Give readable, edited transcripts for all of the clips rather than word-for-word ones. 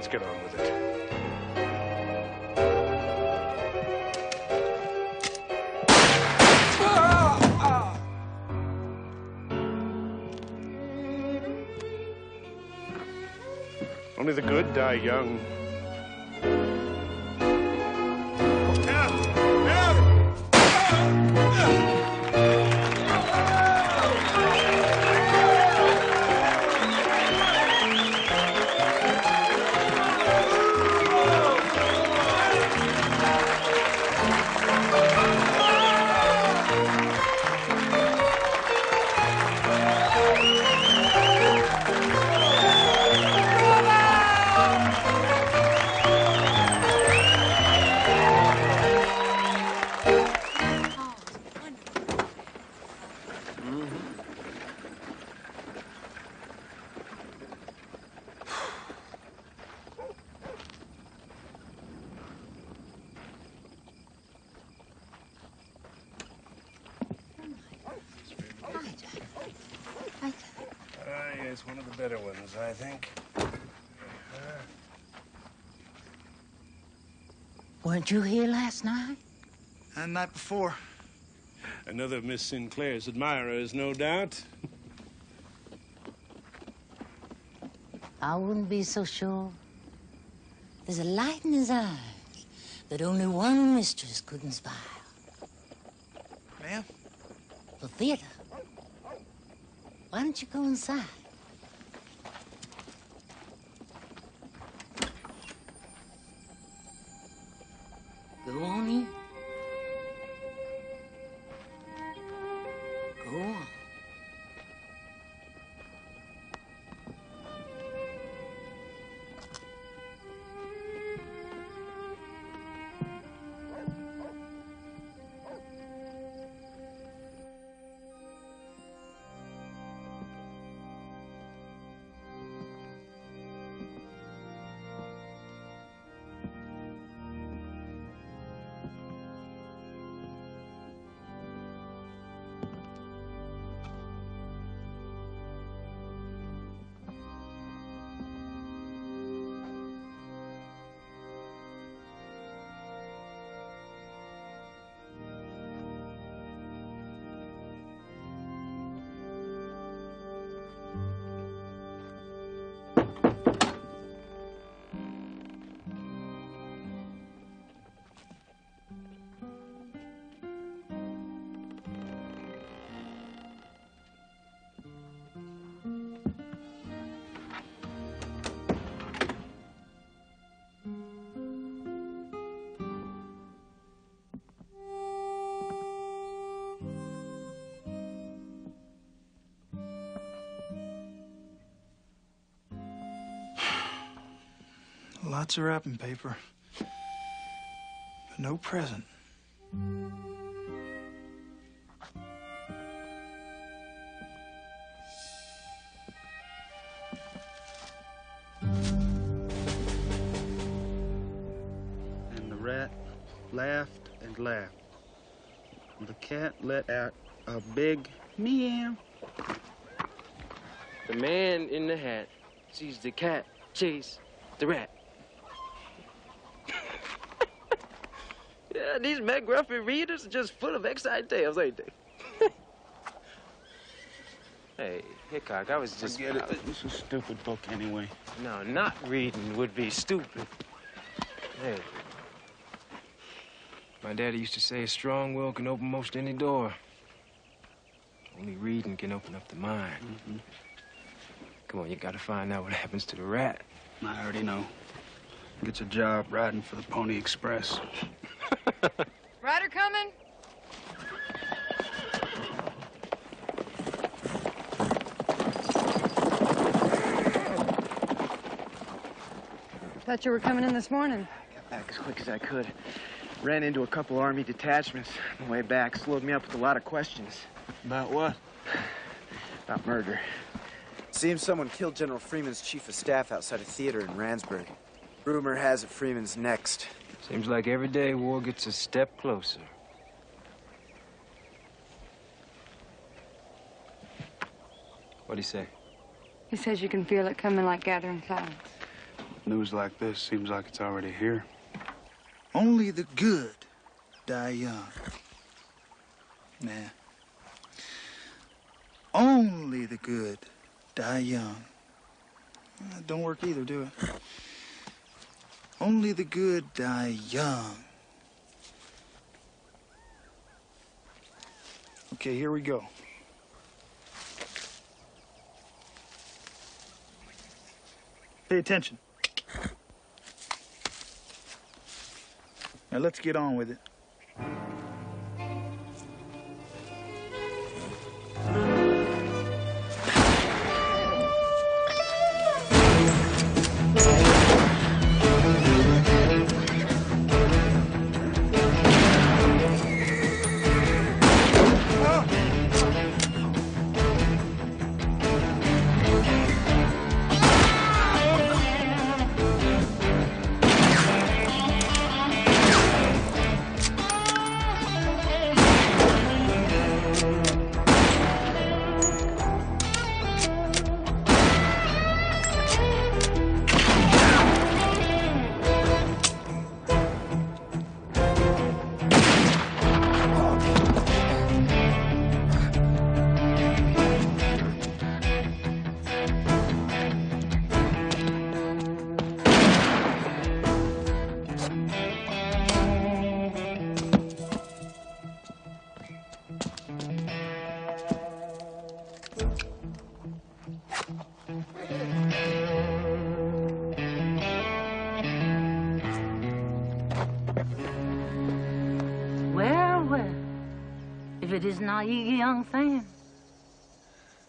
let's get on with it. Only the good die young. It's one of the better ones, I think. Weren't you here last night? The night before. Another of Miss Sinclair's admirers, no doubt. I wouldn't be so sure. There's a light in his eyes that only one mistress could inspire. Ma'am? The theater. Why don't you go inside? Go on in. Go on. Lots of wrapping paper, but no present. And the rat laughed and laughed. And the cat let out a big meow. The man in the hat sees the cat chase the rat. Yeah, these McGruffy readers are just full of excited tales, ain't they? Hey, Hickok, I was just... Forget it. It's a stupid book anyway. No, not reading would be stupid. Hey. My daddy used to say a strong will can open most any door. Only reading can open up the mind. Mm-hmm. Come on, you gotta find out what happens to the rat. I already know. Gets a job riding for the Pony Express. Rider coming? Thought you were coming in this morning. Got back as quick as I could. Ran into a couple Army detachments on the way back. Slowed me up with a lot of questions. About what? About murder. Seems someone killed General Freeman's chief of staff outside a theater in Randsburg. Rumor has it Freeman's next. Seems like every day war gets a step closer. What'd he say? He says you can feel it coming like gathering clouds. News like this seems like it's already here. Only the good die young. Nah. Only the good die young. Don't work either, do it? Only the good die young. Okay, here we go. Pay attention. Now let's get on with it. It is not ye young thing.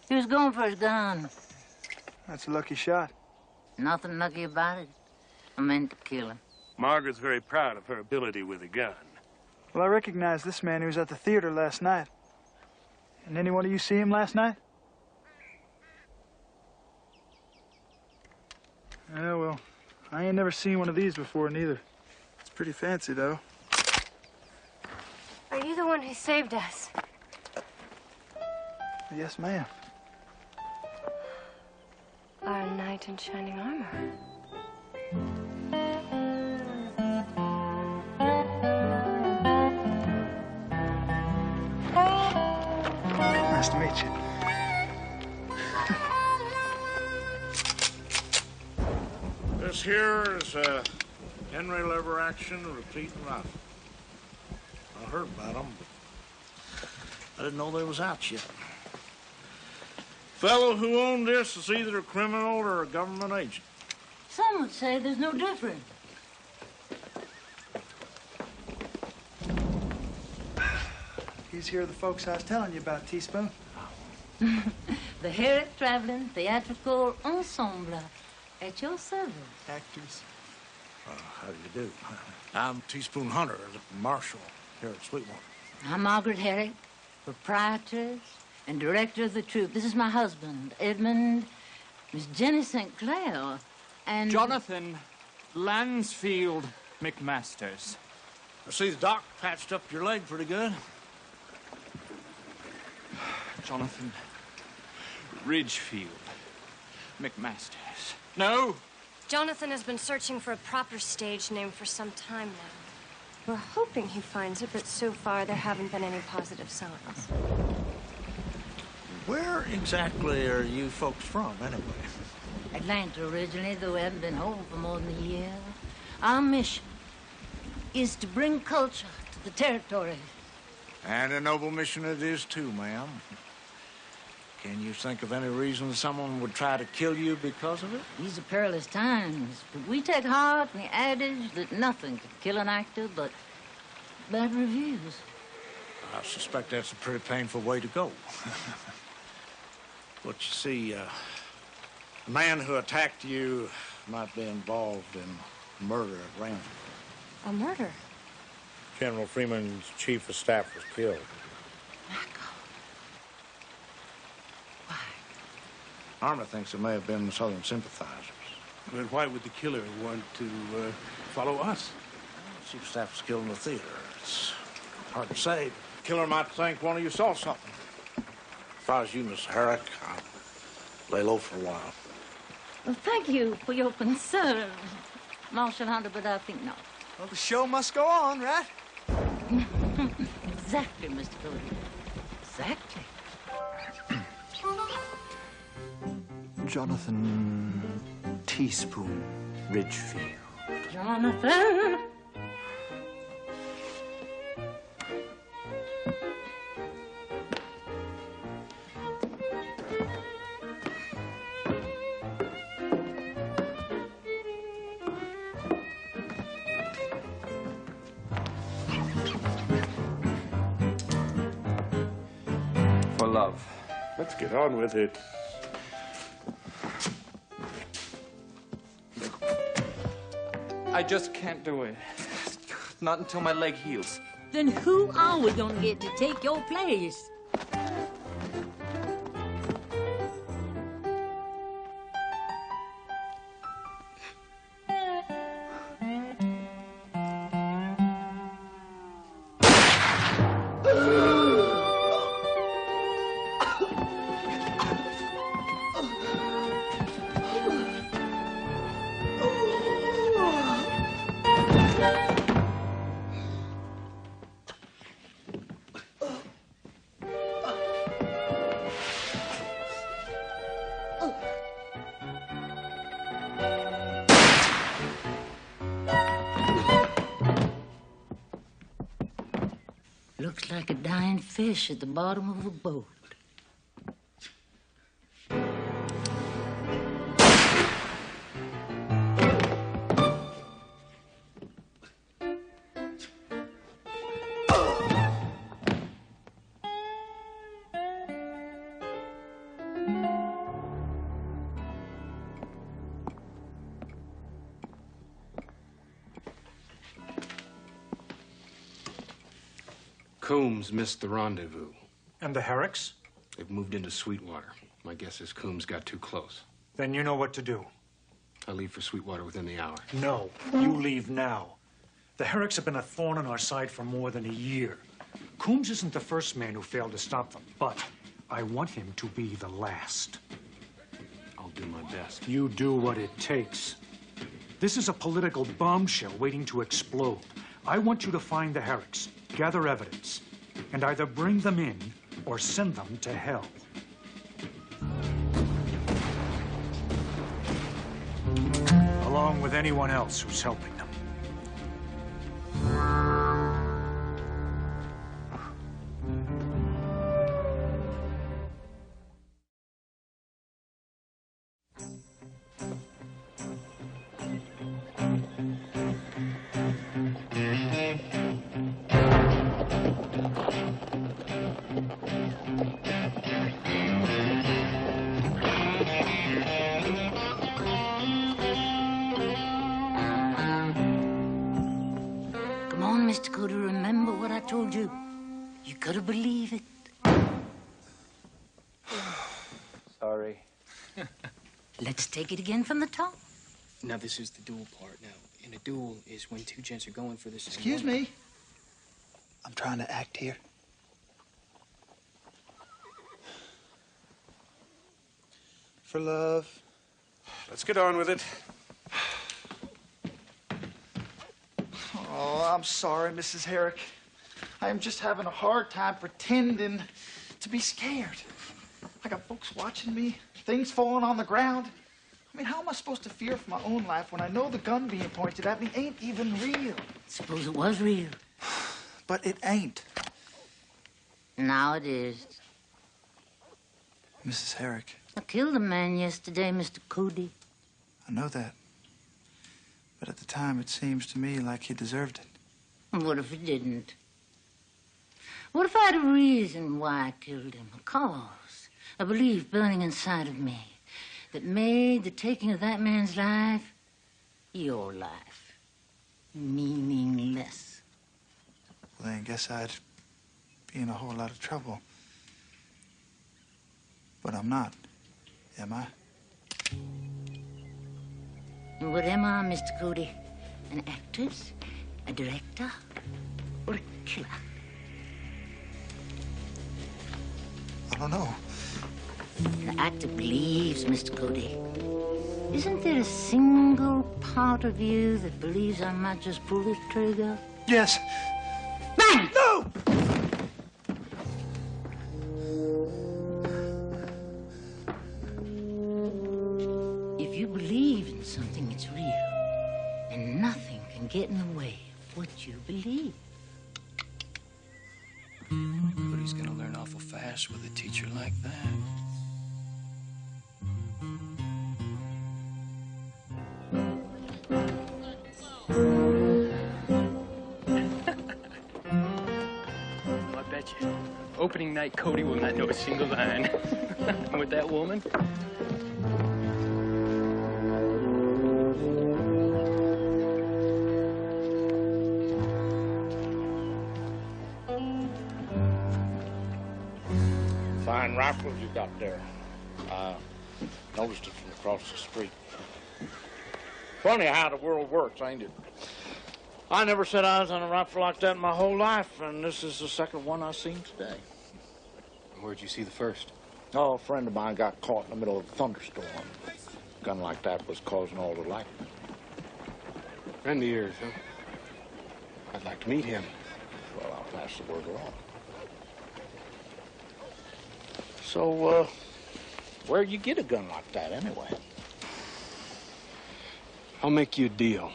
He was going for his gun. That's a lucky shot. Nothing lucky about it. I meant to kill him. Margaret's very proud of her ability with a gun. Well, I recognize this man who was at the theater last night. And any one of you see him last night? Yeah, well, I ain't never seen one of these before, neither. It's pretty fancy, though. Are you the one who saved us? Yes, ma'am. Our knight in shining armor. Nice to meet you. This here is a Henry lever action repeating rifle. I heard about them, but I didn't know they was out yet. Fellow who owned this is either a criminal or a government agent. Some would say there's no difference. He's here, the folks I was telling you about, Teaspoon. The Herrick Traveling Theatrical Ensemble at your service. Actors. How do you do? I'm Teaspoon Hunter, Marshal here at Sweetwater. I'm Margaret Herrick, proprietress and director of the troupe. This is my husband, Edmund, Miss Jenny St. Clair, and... Jonathan Lansfield McMasters. I see the doc patched up your leg pretty good. Jonathan Ridgefield McMasters. No! Jonathan has been searching for a proper stage name for some time now. We're hoping he finds it, but so far there haven't been any positive signs. Where exactly are you folks from, anyway? Atlanta originally, though we haven't been home for more than a year. Our mission is to bring culture to the territory. And a noble mission it is, too, ma'am. Can you think of any reason someone would try to kill you because of it? These are perilous times, but we take heart in the adage that nothing can kill an actor but bad reviews. I suspect that's a pretty painful way to go. But you see, the man who attacked you might be involved in murder at Ramsey. A murder? General Freeman's chief of staff was killed. Armour thinks it may have been Southern sympathizers. But why would the killer want to follow us? The chief of staff was killed in the theater. It's hard to say. The killer might think one of you saw something. As far as you, Miss Herrick, I'll lay low for a while. Well, thank you for your concern, Marshal Hunter, but I think not. Well, the show must go on, right? Exactly, Mr. Cody. Exactly. Jonathan Teaspoon Ridgefield. Jonathan! For love. Let's get on with it. I just can't do it. Not until my leg heals. Then who are we gonna get to take your place? Looks like a dying fish at the bottom of a boat. Coombs missed the rendezvous. And the Herricks? They've moved into Sweetwater. My guess is Coombs got too close. Then you know what to do. I leave for Sweetwater within the hour. No, you leave now. The Herricks have been a thorn in our side for more than a year. Coombs isn't the first man who failed to stop them, but I want him to be the last. I'll do my best. You do what it takes. This is a political bombshell waiting to explode. I want you to find the Herricks, gather evidence, and either bring them in or send them to hell. Along with anyone else who's helping them. Mr. Cody, remember what I told you. You gotta believe it. Sorry. Let's take it again from the top. Now, this is the duel part. Now, in a duel is when two gents are going for the same Excuse woman. me. I'm trying to act here. For love. Let's get on with it. Oh, I'm sorry, Mrs. Herrick. I am just having a hard time pretending to be scared. I got folks watching me, things falling on the ground. I mean, how am I supposed to fear for my own life when I know the gun being pointed at me ain't even real? Suppose it was real. But it ain't. Now it is. Mrs. Herrick. I killed a man yesterday, Mr. Cody. I know that. But at the time, it seems to me like he deserved it. And what if he didn't? What if I had a reason why I killed him? A cause, a belief burning inside of me that made the taking of that man's life, your life, meaningless. Well, then I guess I'd be in a whole lot of trouble. But I'm not, am I? And what am I, Mr. Cody? An actress? A director? Or a killer? I don't know. The actor believes, Mr. Cody. Isn't there a single part of you that believes I might just pull this trigger? Yes. Bang! No! If you believe in something, it's real. And nothing can get in the way of what you believe. But he's gonna learn awful fast with a teacher like that. I bet you. Opening night, Cody will not know a single line. And with that woman? Fine rifles you got there. I noticed it from across the street. Funny how the world works, ain't it? I never set eyes on a rifle like that in my whole life, and this is the second one I've seen today. Where'd you see the first? Oh, a friend of mine got caught in the middle of a thunderstorm. A gun like that was causing all the lightning. Friend of yours, huh? I'd like to meet him. Well, I'll pass the word along. So, where'd you get a gun like that, anyway? I'll make you a deal.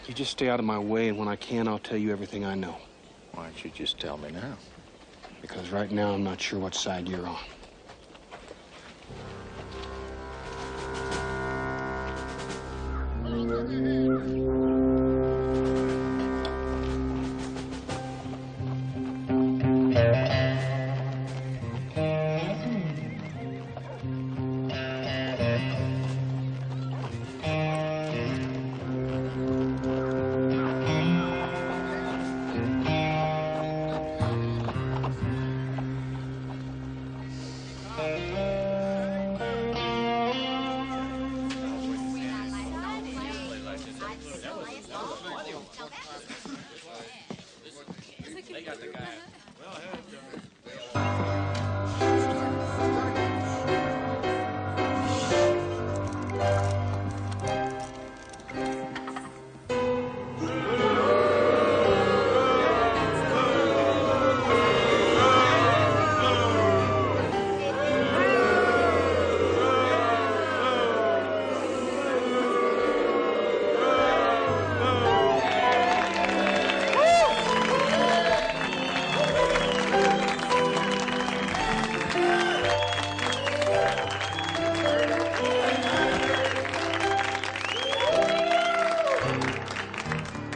You just stay out of my way, and when I can, I'll tell you everything I know. Why don't you just tell me now? Because right now, I'm not sure what side you're on.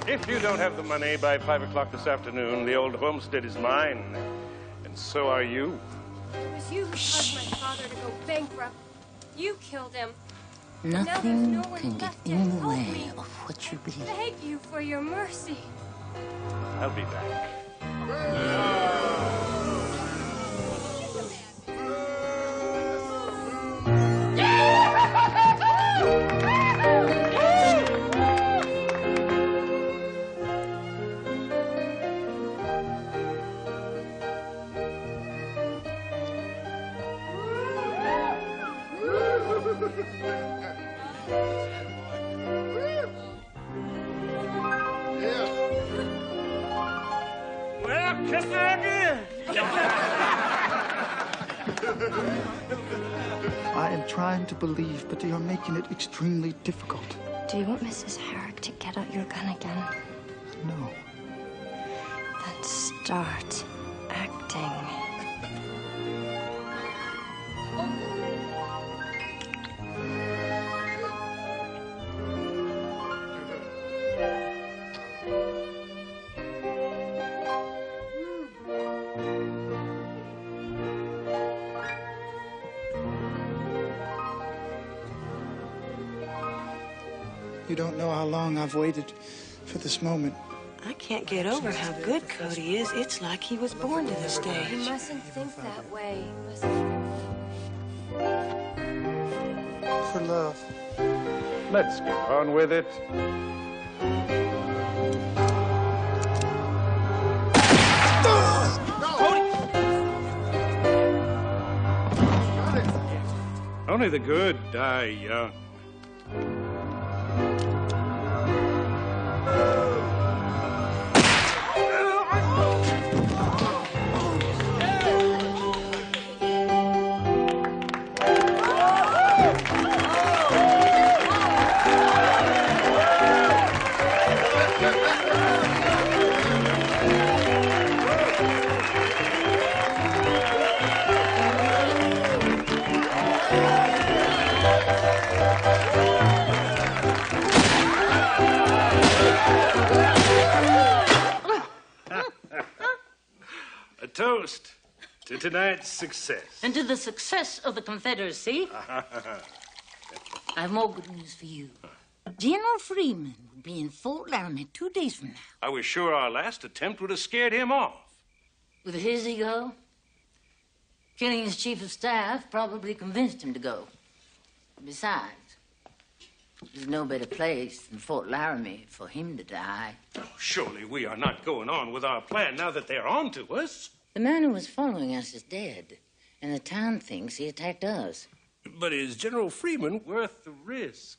If you don't have the money by 5 o'clock this afternoon, the old homestead is mine. And so are you. It was you who caused my father to go bankrupt. You killed him. Nothing Now there's no one can get left to in the help way me. of what you believe. Thank you for your mercy. I'll be back. Well, kiss me again. I am trying to believe, but they are making it extremely difficult. Do you want Mrs. Herrick to get out your gun again? No. Then start acting. You don't know how long I've waited for this moment. I can't get over how good Cody is. It's like he was born to the You stage. mustn't think that way. For love. Let's get on with it. Only the good die young. toast to tonight's success. And to the success of the Confederacy. I have more good news for you. General Freeman will be in Fort Laramie 2 days from now. I was sure our last attempt would have scared him off. With his ego, killing his chief of staff probably convinced him to go. Besides, there's no better place than Fort Laramie for him to die. Oh, surely we are not going on with our plan now that they're on to us. The man who was following us is dead, and the town thinks he attacked us. But is General Freeman worth the risk?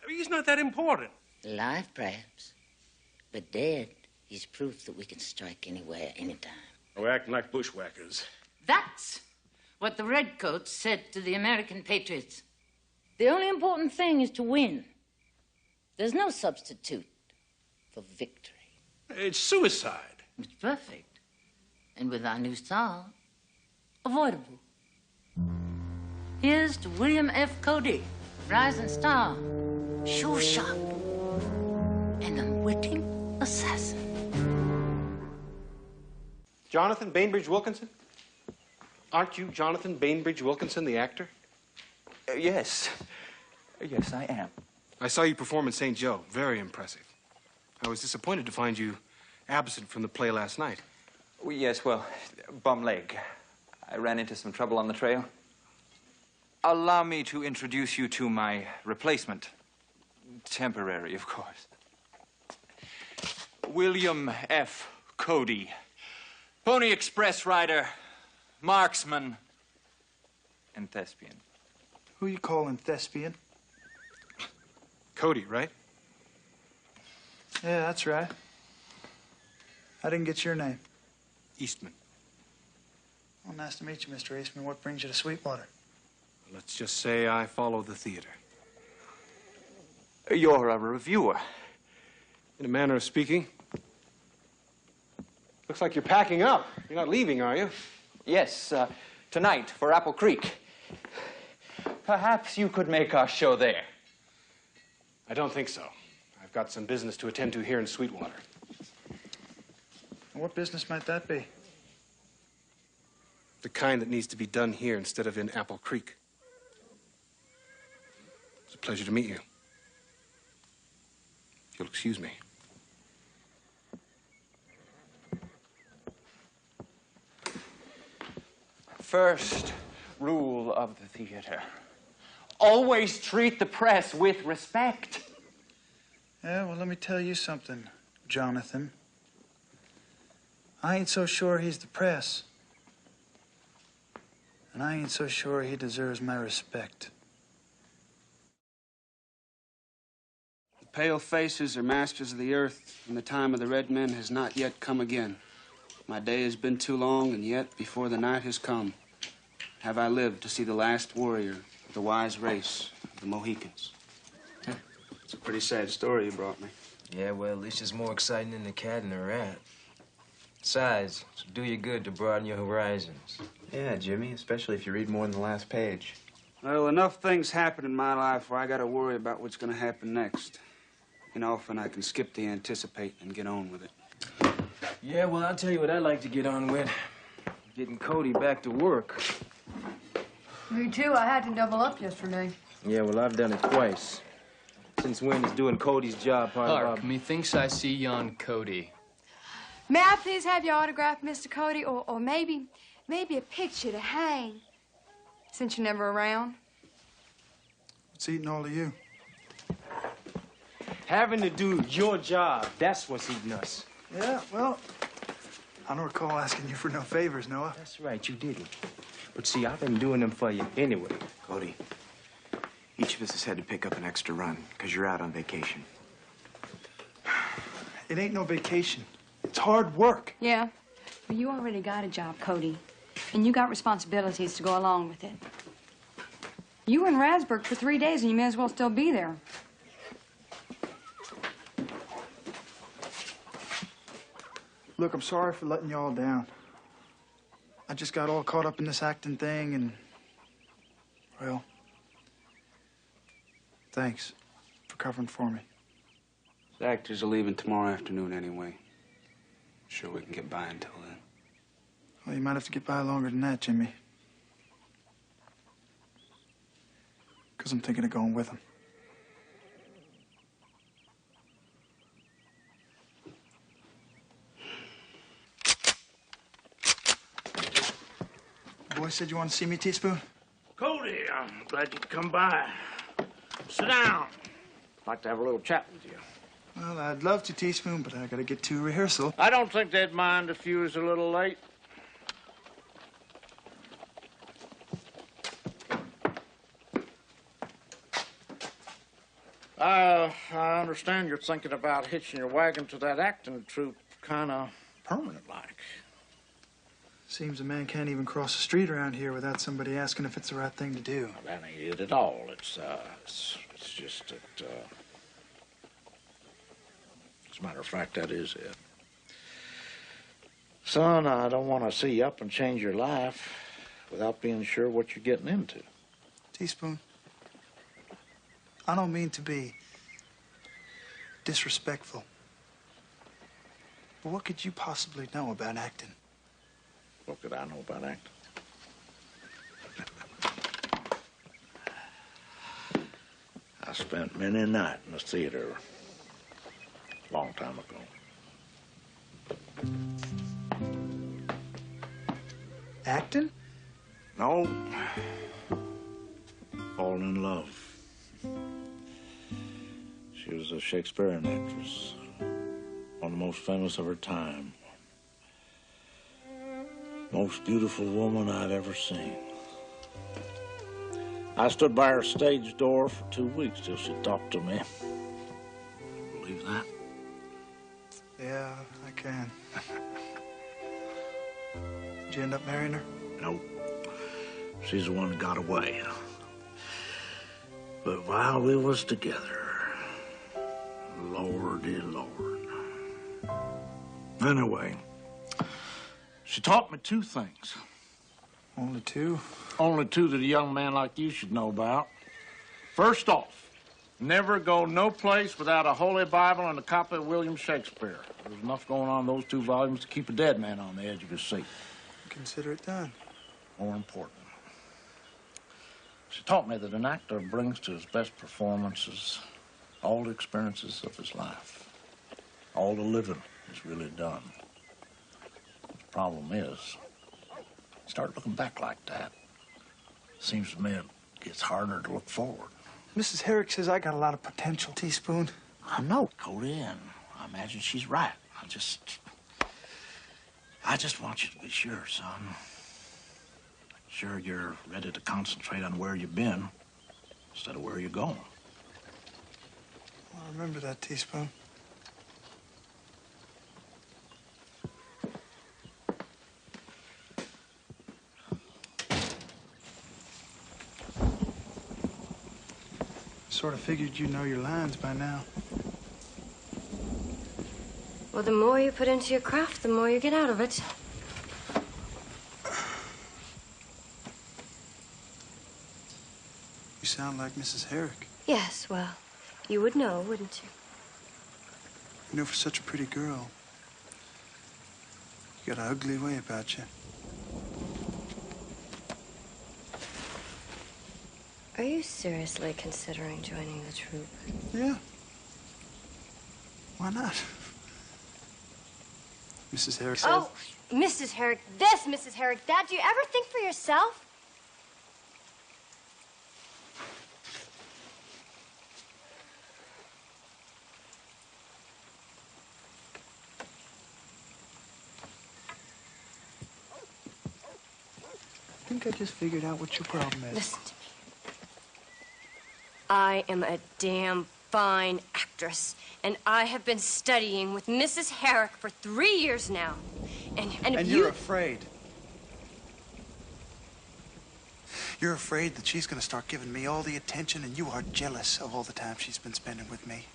I mean, he's not that important. Alive, perhaps. But dead, he's proof that we can strike anywhere, anytime. We're acting like bushwhackers. That's what the Redcoats said to the American patriots. The only important thing is to win. There's no substitute for victory. It's suicide. It's perfect. And with our new song, avoidable. Here's to William F. Cody, rising star, sure shot, and unwitting assassin. Jonathan Bainbridge Wilkinson? Aren't you Jonathan Bainbridge Wilkinson, the actor? Yes. Yes, I am. I saw you perform in St. Joe. Very impressive. I was disappointed to find you absent from the play last night. Yes, well, bum leg. I ran into some trouble on the trail. Allow me to introduce you to my replacement. Temporary, of course. William F. Cody. Pony Express rider, marksman, and thespian. Who you calling thespian? Cody, right? Yeah, that's right. I didn't get your name. Eastman. Well, nice to meet you, Mr. Eastman. What brings you to Sweetwater? Let's just say I follow the theater. You're a reviewer. In a manner of speaking. Looks like you're packing up. You're not leaving, are you? Yes, tonight for Apple Creek. Perhaps you could make our show there. I don't think so. I've got some business to attend to here in Sweetwater. What business might that be? The kind that needs to be done here instead of in Apple Creek. It's a pleasure to meet you. If you'll excuse me. First rule of the theater. Always treat the press with respect. Yeah, well, let me tell you something, Jonathan. I ain't so sure he's the press. And I ain't so sure he deserves my respect. The pale faces are masters of the earth, and the time of the red men has not yet come again. My day has been too long, and yet, before the night has come, have I lived to see the last warrior of the wise race of the Mohicans. It's a pretty sad story you brought me. Yeah, well, at least it's more exciting than the cat and the rat. Besides, it'll do you good to broaden your horizons. Yeah, Jimmy, especially if you read more than the last page. Well, enough things happen in my life where I gotta worry about what's gonna happen next. And often I can skip the anticipate and get on with it. Yeah, well, I'll tell you what I'd like to get on with. Getting Cody back to work. Me too. I had to double up yesterday. Yeah, well, I've done it twice. Since when is doing Cody's job part of Hark, methinks I see yon Cody. May I please have your autograph, Mr. Cody, or maybe a picture to hang, since you're never around? What's eating all of you? Having to do your job, that's what's eating us. Yeah, well, I don't recall asking you for no favors, Noah. That's right, you didn't. But see, I've been doing them for you anyway. Cody, each of us has had to pick up an extra run, because you're out on vacation. It ain't no vacation. It's hard work. Yeah, but you already got a job, Cody, and you got responsibilities to go along with it. You were in Rasburg for 3 days, and you may as well still be there. Look, I'm sorry for letting you all down. I just got all caught up in this acting thing and, well, thanks for covering for me. The actors are leaving tomorrow afternoon anyway. Sure we can get by until then. Well, you might have to get by longer than that, Jimmy. Because I'm thinking of going with him. The boy said you want to see me, Teaspoon? Cody, I'm glad you could come by. Sit down. I'd like to have a little chat with you. Well, I'd love to, Teaspoon, but I gotta get to rehearsal. I don't think they'd mind if you was a little late. I understand you're thinking about hitching your wagon to that acting troupe kind of permanent-like. Seems a man can't even cross the street around here without somebody asking if it's the right thing to do. Well, that ain't it at all. It's just that, as a matter of fact, that is it. Son, I don't want to see you up and change your life without being sure what you're getting into. Teaspoon, I don't mean to be disrespectful, but what could you possibly know about acting? What could I know about acting? I spent many a night in the theater a long time ago. Acting? No. Falling in love. She was a Shakespearean actress, one of the most famous of her time. Most beautiful woman I'd ever seen. I stood by her stage door for 2 weeks till she talked to me. Believe that? Yeah, I can. Did you end up marrying her? Nope. She's the one that got away. But while we was together, Lordy Lord. Anyway, she taught me 2 things. Only 2? Only 2 that a young man like you should know about. First off, never go no place without a Holy Bible and a copy of William Shakespeare. There's enough going on in those 2 volumes to keep a dead man on the edge of his seat. Consider it done. More important, she taught me that an actor brings to his best performances all the experiences of his life. All the living is really done. The problem is, start looking back like that. Seems to me it gets harder to look forward. Mrs. Herrick says I got a lot of potential, Teaspoon. I know, Cody, and I imagine she's right. I just want you to be sure, son. Sure you're ready to concentrate on where you've been instead of where you're going. I'll remember that, Teaspoon. Sort of figured you'd know your lines by now. Well, the more you put into your craft, the more you get out of it. You sound like Mrs. Herrick. Yes, well, you would know, wouldn't you? You know, for such a pretty girl, you got an ugly way about you. Are you seriously considering joining the troupe? Yeah. Why not? Mrs. Herrick said... Oh, Mrs. Herrick this, Mrs. Herrick that. Do you ever think for yourself? I think I just figured out what your problem is. Listen to me. I am a damn fine actress, and I have been studying with Mrs. Herrick for 3 years now. And if you're afraid. You're afraid that she's gonna start giving me all the attention, and you are jealous of all the time she's been spending with me.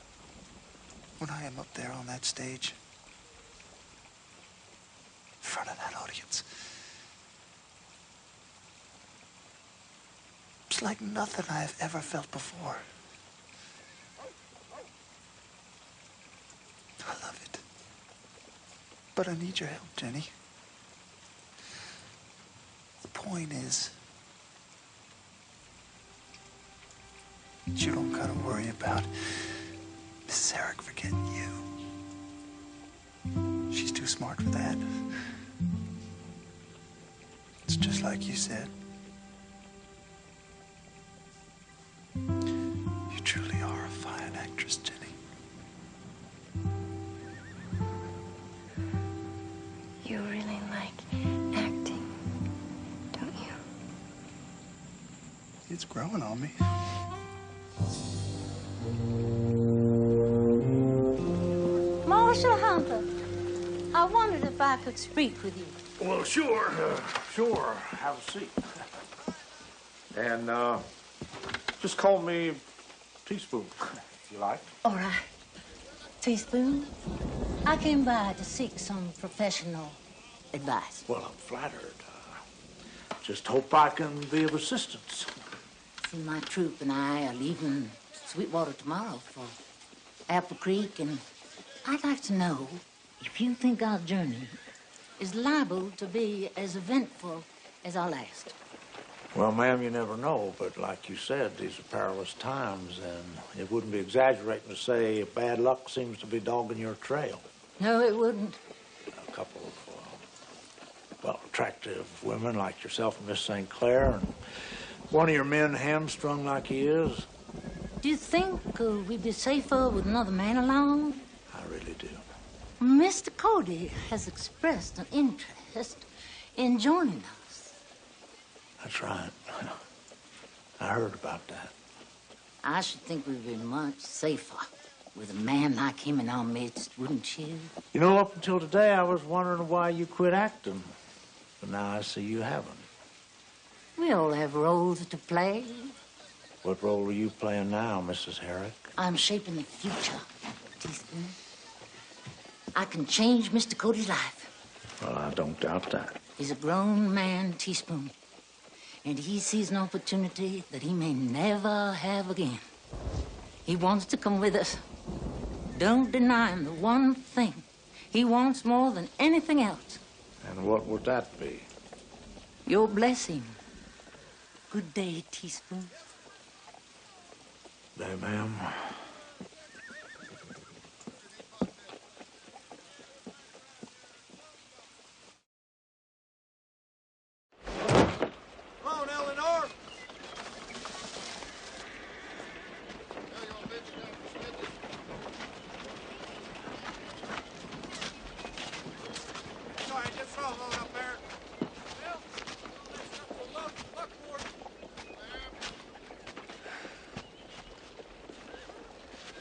When I am up there on that stage, in front of that audience, it's like nothing I have ever felt before. I love it. But I need your help, Jenny. The point is that you don't gotta worry about Mrs. Herrick forgetting you. She's too smart for that. It's just like you said. You truly are a fine actress, Jenny. You really like acting, don't you? It's growing on me. Marshal Hunter, I wondered if I could speak with you. Well, sure. Sure. Have a seat. And, just call me Teaspoon, if you like. All right. Teaspoon, I came by to seek some professional advice. Well, I'm flattered. Just hope I can be of assistance. See, my troop and I are leaving Sweetwater tomorrow for Apple Creek, and I'd like to know if you think our journey is liable to be as eventful as our last. Well, ma'am, you never know, but like you said, these are perilous times, and it wouldn't be exaggerating to say bad luck seems to be dogging your trail. No, it wouldn't. A couple of, well, attractive women like yourself and Miss St. Clair, and one of your men hamstrung like he is. Do you think we'd be safer with another man along? I really do. Mr. Cody has expressed an interest in joining us. That's right. I heard about that. I should think we'd be much safer with a man like him in our midst, wouldn't you? You know, up until today, I was wondering why you quit acting. But now I see you haven't. We all have roles to play. What role are you playing now, Mrs. Herrick? I'm shaping the future, Teaspoon. I can change Mr. Cody's life. Well, I don't doubt that. He's a grown man, Teaspoon. And he sees an opportunity that he may never have again. He wants to come with us. Don't deny him the one thing he wants more than anything else. And what would that be? Your blessing. Good day, Teaspoon. Day, ma'am.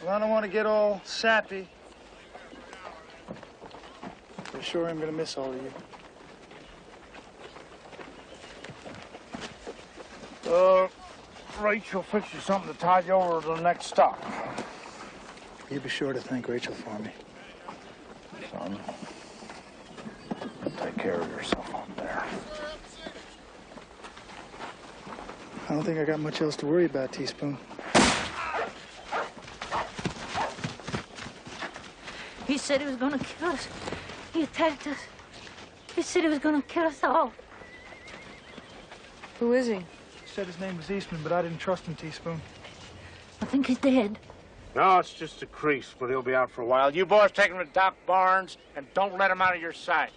Well, I don't want to get all sappy. I sure am going to miss all of you. Rachel fix you something to tide you over to the next stop. You be sure to thank Rachel for me. Son, take care of yourself up there. I don't think I got much else to worry about, Teaspoon. He said he was going to kill us. He attacked us. He said he was going to kill us all. Who is he? He said his name was Eastman, but I didn't trust him, Teaspoon. I think he's dead. No, it's just a crease, but he'll be out for a while. You boys take him to Doc Barnes, and don't let him out of your sight.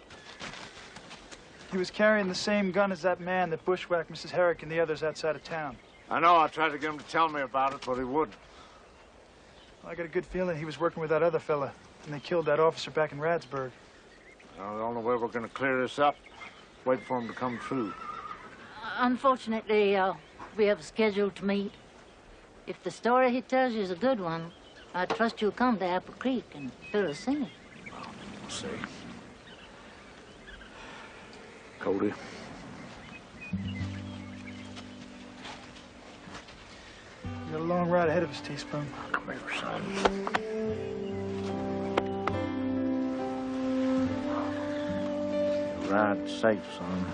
He was carrying the same gun as that man that bushwhacked Mrs. Herrick and the others outside of town. I know. I tried to get him to tell me about it, but he wouldn't. Well, I got a good feeling he was working with that other fella, and they killed that officer back in Radsburg. Well, the only way we're going to clear this up, wait for him to come through. Unfortunately, we have a schedule to meet. If the story he tells you is a good one, I trust you'll come to Apple Creek and hear us sing it. Well, we'll see. Cody. We got a long ride ahead of us, Teaspoon. Come here, son. Ride safe, son.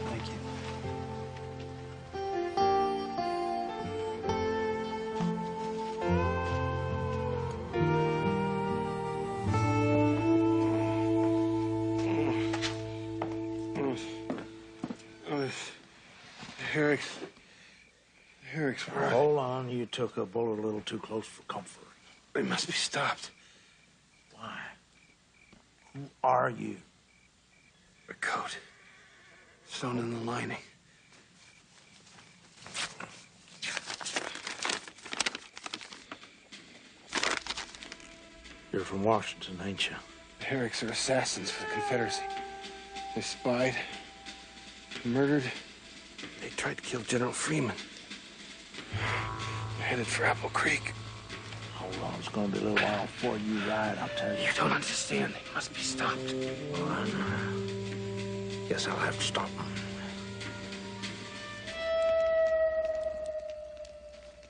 Thank you. Herrick's where? Hold on, you took a bullet a little too close for comfort. They must be stopped. Why? Who are you? A coat. Sewn in the lining. You're from Washington, ain't you? The Herricks are assassins for the Confederacy. They spied, murdered. They tried to kill General Freeman. They're headed for Apple Creek. Hold on, it's gonna be a little while before you ride, I'll tell you. You don't understand. They must be stopped. Oh, I know. Guess I'll have to stop them.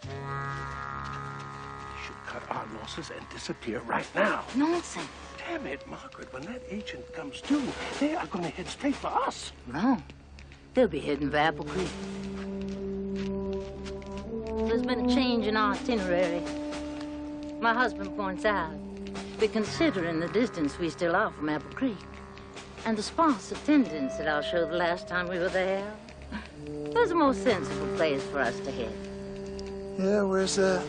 We should cut our losses and disappear right now. Nonsense. Damn it, Margaret. When that agent comes due, they are going to head straight for us. Wrong. They'll be heading for Apple Creek. There's been a change in our itinerary. My husband points out, we're considering the distance we still are from Apple Creek and the sparse attendance that I'll show the last time we were there. There's a more sensible place for us to head. Yeah, where's that?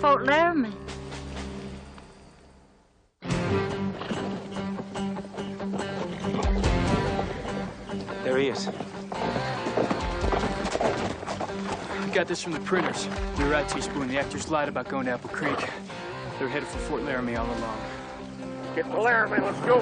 Fort Laramie. There he is. I got this from the printers. You're right, Teaspoon. The actors lied about going to Apple Creek. They're headed for Fort Laramie all along. Get to Laramie, let's go.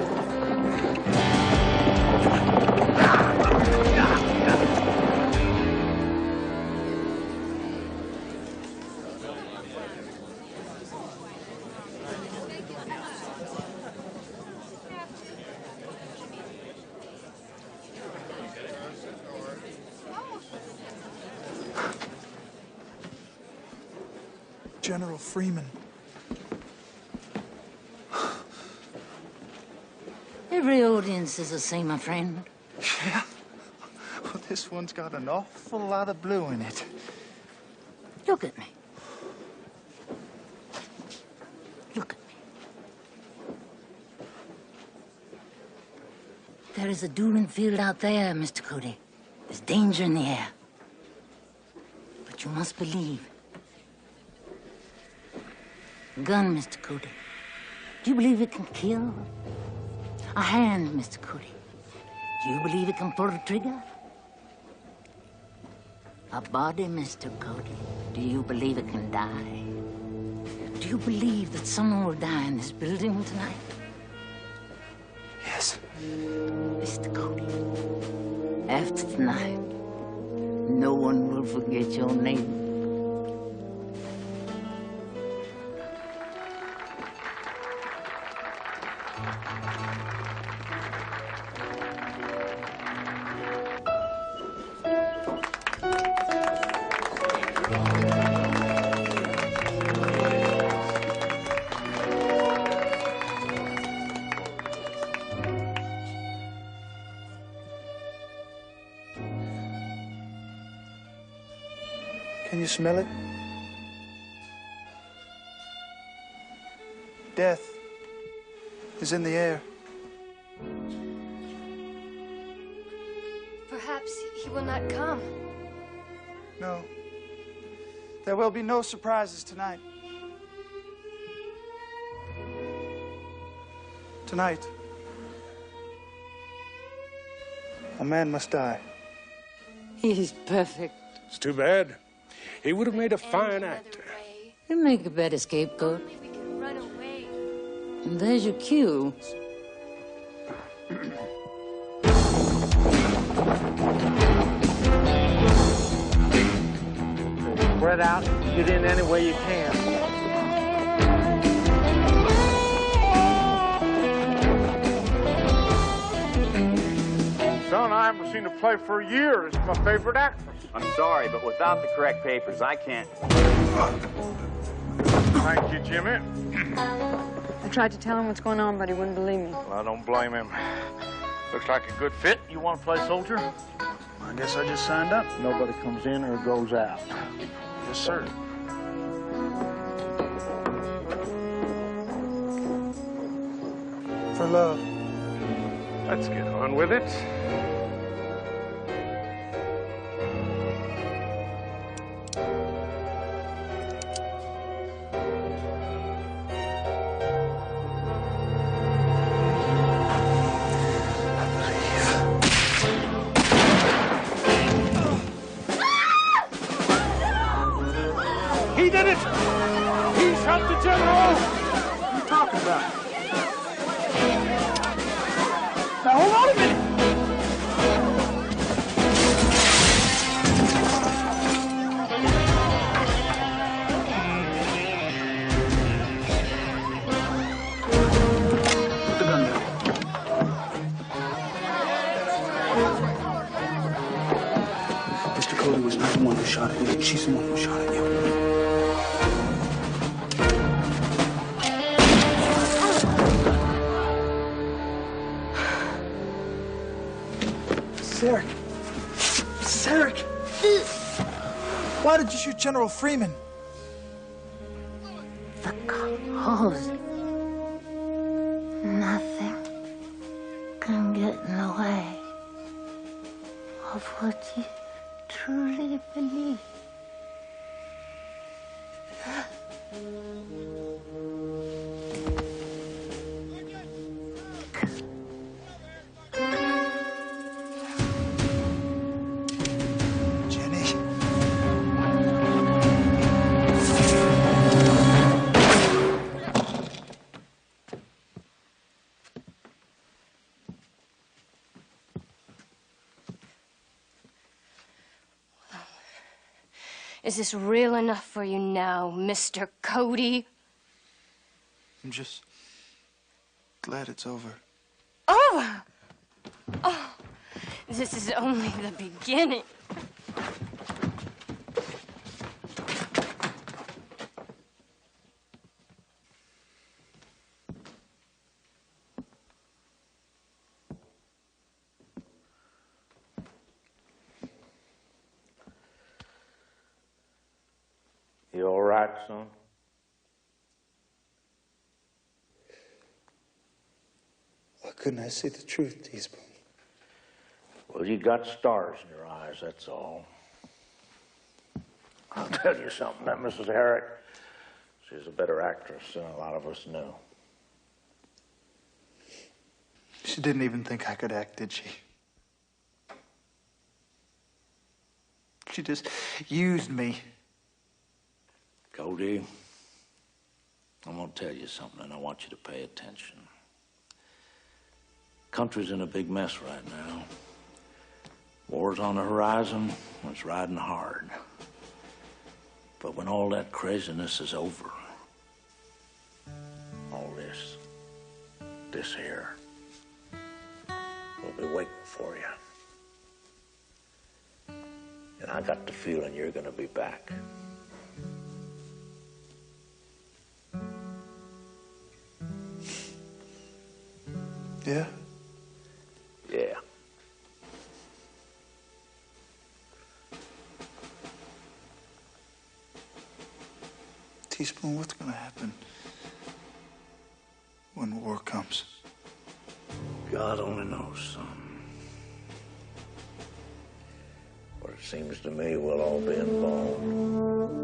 General Freeman. Every audience is the same, my friend. Yeah? Well, this one's got an awful lot of blue in it. Look at me. Look at me. There is a dueling field out there, Mr. Cody. There's danger in the air. But you must believe. Gun, Mr. Cody. Do you believe it can kill? A hand, Mr. Cody. Do you believe it can pull the trigger? A body, Mr. Cody. Do you believe it can die? Do you believe that someone will die in this building tonight? Yes. Mr. Cody, after tonight, no one will forget your name. Can you smell it? Death is in the air. Perhaps he will not come. No. There will be no surprises tonight. Tonight, a man must die. He's perfect. It's too bad. He would have made a fine actor. He'll make a better scapegoat. We can run away. And there's your cue. Spread out, get in any way you can. Son, I haven't seen her play for a year. It's my favorite actress. I'm sorry, but without the correct papers, I can't. Thank you, Jimmy. I tried to tell him what's going on, but he wouldn't believe me. Well, I don't blame him. Looks like a good fit. You want to play soldier? I guess I just signed up. Nobody comes in or goes out. Yes, sir. For love. Let's get on with it. She's the one who shot at you. Sarek! Sarek! Why did you shoot General Freeman? Because nothing can get in the way of what you truly believe. Is this real enough for you now, Mr. Cody? I'm just glad it's over. Over? Oh, this is only the beginning. You all right, son? Why couldn't I see the truth, Teaspoon? Well, you got stars in your eyes, that's all. I'll tell you something, that Mrs. Herrick, she's a better actress than a lot of us knew. She didn't even think I could act, did she? She just used me. Cody, I'm gonna tell you something, and I want you to pay attention. Country's in a big mess right now. War's on the horizon, and it's riding hard. But when all that craziness is over, all this here, will be waiting for you. And I got the feeling you're gonna be back. Yeah? Yeah. Teaspoon, what's gonna happen when war comes? God only knows, son. But it seems to me we'll all be involved.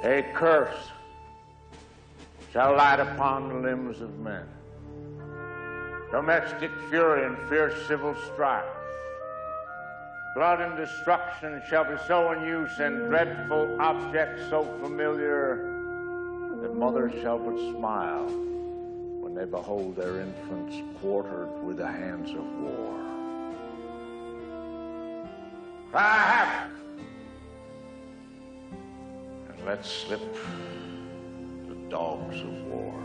A curse shall light upon the limbs of men. Domestic fury and fierce civil strife. Blood and destruction shall be so in use, and dreadful objects so familiar that mothers shall but smile when they behold their infants quartered with the hands of war. Cry havoc! Let slip the dogs of war.